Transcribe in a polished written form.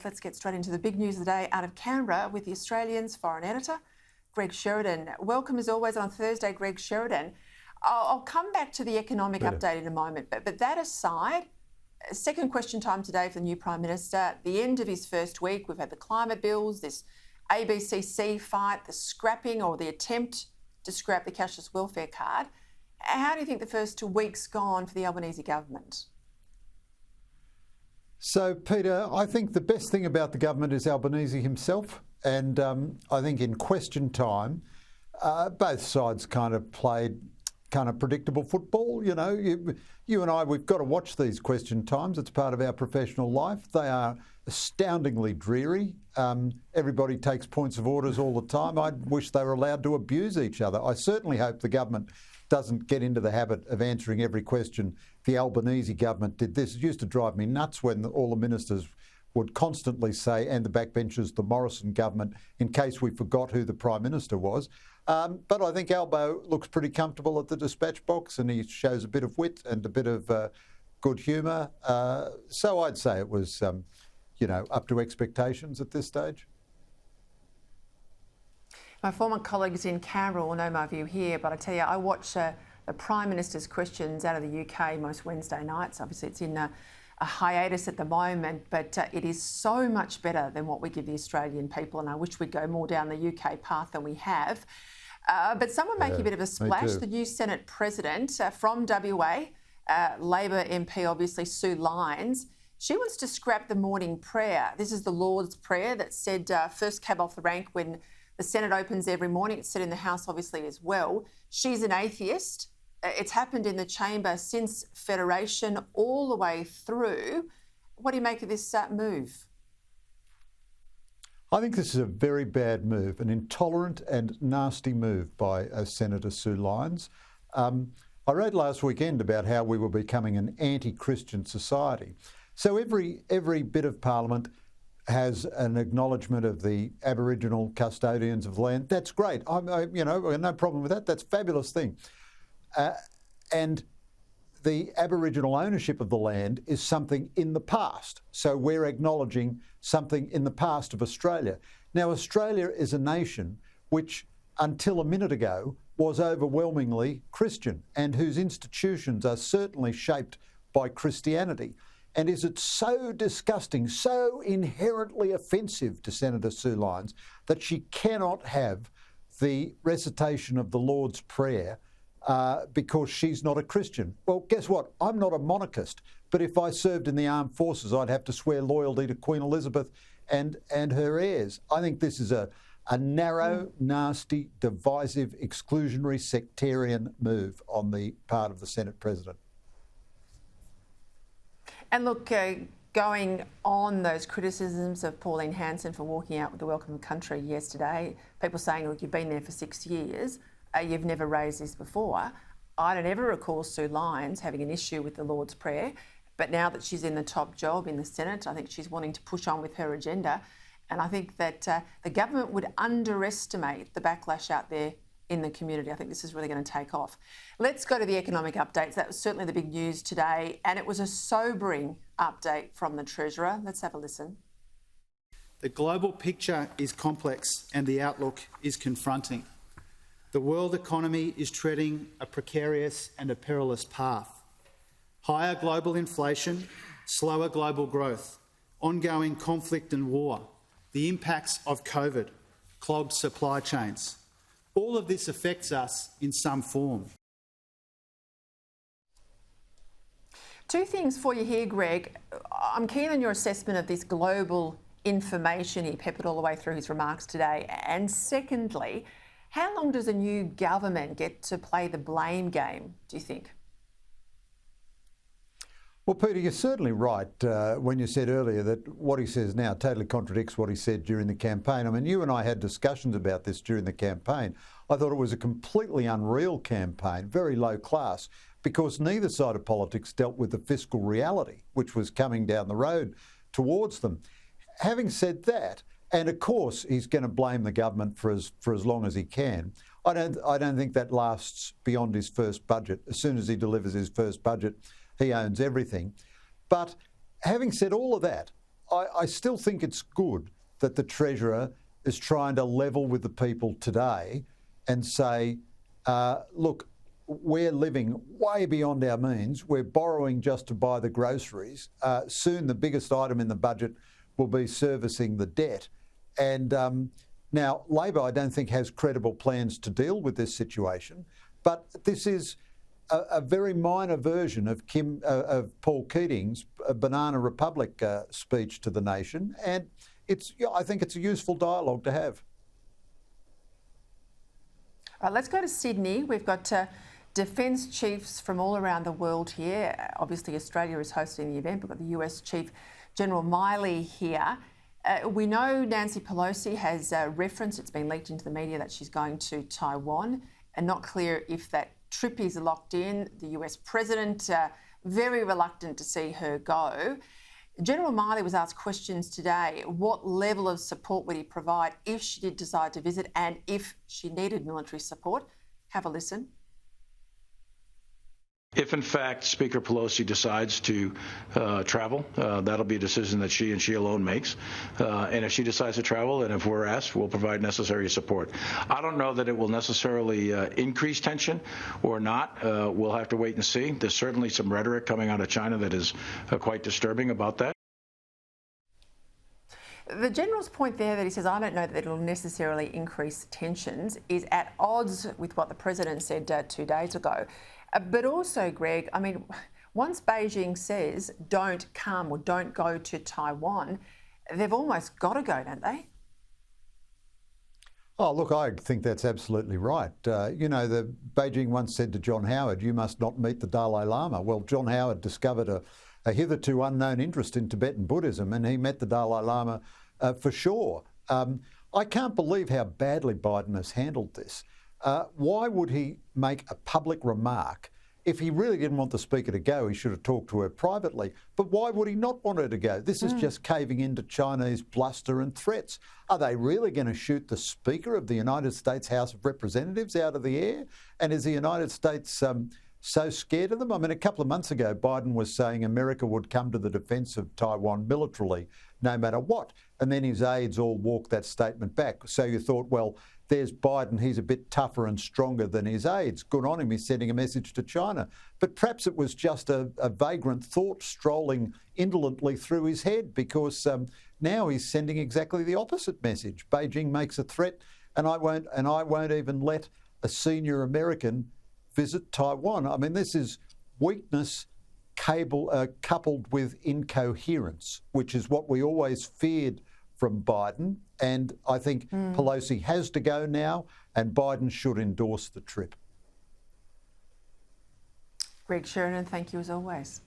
Let's get straight into the big news of the day out of Canberra with the Australian's foreign editor, Greg Sheridan. Welcome as always on Thursday, Greg Sheridan. I'll come back to the economic update in a moment, but that aside, second question time today for the new Prime Minister. At the end of his first week, we've had the climate bills, this ABCC fight, the scrapping or the attempt to scrap the cashless welfare card. How do you think the first 2 weeks gone for the Albanese government? So, Peter, I think the best thing about the government is Albanese himself. And I think in question time, both sides kind of played kind of predictable football. You know, you and I, we've got to watch these question times. It's part of our professional life. They are astoundingly dreary. Everybody takes points of orders all the time. I wish they were allowed to abuse each other. I certainly hope the government doesn't get into the habit of answering every question. The Albanese government did this. It used to drive me nuts when all the ministers would constantly say, and the backbenchers, the Morrison government, in case we forgot who the Prime Minister was. But I think Albo looks pretty comfortable at the dispatch box and he shows a bit of wit and a bit of good humour. So I'd say it was, up to expectations at this stage. My former colleagues in Canberra will know my view here, but I tell you, I watch the Prime Minister's questions out of the UK most Wednesday nights. Obviously, it's in a hiatus at the moment, but it is so much better than what we give the Australian people, and I wish we'd go more down the UK path than we have. But someone making a bit of a splash, the new Senate President from WA, Labor MP, obviously, Sue Lines. She wants to scrap the morning prayer. This is the Lord's Prayer that said first cab off the rank when the Senate opens every morning. It's said in the House, obviously, as well. She's an atheist. It's happened in the chamber since Federation all the way through. What do you make of this move? I think this is a very bad move, an intolerant and nasty move by Senator Sue Lines. I read last weekend about how we were becoming an anti-Christian society. So every bit of Parliament has an acknowledgement of the Aboriginal custodians of the land. That's great. No problem with that. That's a fabulous thing. And the Aboriginal ownership of the land is something in the past. So we're acknowledging something in the past of Australia. Now, Australia is a nation which, until a minute ago, was overwhelmingly Christian and whose institutions are certainly shaped by Christianity. And is it so disgusting, so inherently offensive to Senator Sue Lines that she cannot have the recitation of the Lord's Prayer because she's not a Christian? Well, guess what? I'm not a monarchist, but if I served in the armed forces, I'd have to swear loyalty to Queen Elizabeth and her heirs. I think this is a narrow, nasty, divisive, exclusionary, sectarian move on the part of the Senate President. And look, going on those criticisms of Pauline Hanson for walking out with the Welcome Country yesterday, people saying, look, you've been there for 6 years, you've never raised this before. I don't ever recall Sue Lines having an issue with the Lord's Prayer, but now that she's in the top job in the Senate, I think she's wanting to push on with her agenda. And I think that the government would underestimate the backlash out there in the community. I think this is really going to take off. Let's go to the economic updates. That was certainly the big news today, and it was a sobering update from the Treasurer. Let's have a listen. The global picture is complex and the outlook is confronting. The world economy is treading a precarious and a perilous path. Higher global inflation, slower global growth, ongoing conflict and war, the impacts of COVID, clogged supply chains. All of this affects us in some form. Two things for you here, Greg. I'm keen on your assessment of this global information he peppered all the way through his remarks today. And secondly, how long does a new government get to play the blame game, do you think? Well, Peter, you're certainly right when you said earlier that what he says now totally contradicts what he said during the campaign. I mean, you and I had discussions about this during the campaign. I thought it was a completely unreal campaign, very low class, because neither side of politics dealt with the fiscal reality, which was coming down the road towards them. Having said that, and of course he's going to blame the government for as long as he can, I don't think that lasts beyond his first budget. As soon as he delivers his first budget, he owns everything. But having said all of that, I still think it's good that the Treasurer is trying to level with the people today and say, look, we're living way beyond our means. We're borrowing just to buy the groceries. Soon the biggest item in the budget will be servicing the debt. And now Labor, I don't think, has credible plans to deal with this situation. But this is a very minor version of Paul Keating's Banana Republic speech to the nation. And I think it's a useful dialogue to have. All right, let's go to Sydney. We've got defence chiefs from all around the world here. Obviously, Australia is hosting the event. We've got the US Chief General Miley here. We know Nancy Pelosi has referenced, it's been leaked into the media, that she's going to Taiwan, and not clear if that trip is locked in. The US President very reluctant to see her go. General Miley was asked questions today. What level of support would he provide if she did decide to visit and if she needed military support? Have a listen. If, in fact, Speaker Pelosi decides to travel, that'll be a decision that she and she alone makes. And if she decides to travel, and if we're asked, we'll provide necessary support. I don't know that it will necessarily increase tension or not. We'll have to wait and see. There's certainly some rhetoric coming out of China that is quite disturbing about that. The General's point there that he says, I don't know that it'll necessarily increase tensions, is at odds with what the President said 2 days ago. But also, Greg, I mean, once Beijing says don't come or don't go to Taiwan, they've almost got to go, don't they? Oh, look, I think that's absolutely right. The Beijing once said to John Howard, you must not meet the Dalai Lama. Well, John Howard discovered a hitherto unknown interest in Tibetan Buddhism, and he met the Dalai Lama for sure. I can't believe how badly Biden has handled this. Why would he make a public remark? If he really didn't want the Speaker to go, he should have talked to her privately. But why would he not want her to go? This is just caving into Chinese bluster and threats. Are they really going to shoot the Speaker of the United States House of Representatives out of the air? And is the United States so scared of them? I mean, a couple of months ago, Biden was saying America would come to the defence of Taiwan militarily, no matter what. And then his aides all walked that statement back. So you thought, well, there's Biden, he's a bit tougher and stronger than his aides. Good on him, he's sending a message to China. But perhaps it was just a vagrant thought strolling indolently through his head, because now he's sending exactly the opposite message. Beijing makes a threat, and I won't even let a senior American visit Taiwan. I mean, this is weakness coupled with incoherence, which is what we always feared from Biden. And I think Pelosi has to go now, and Biden should endorse the trip. Greg Sheridan, thank you as always.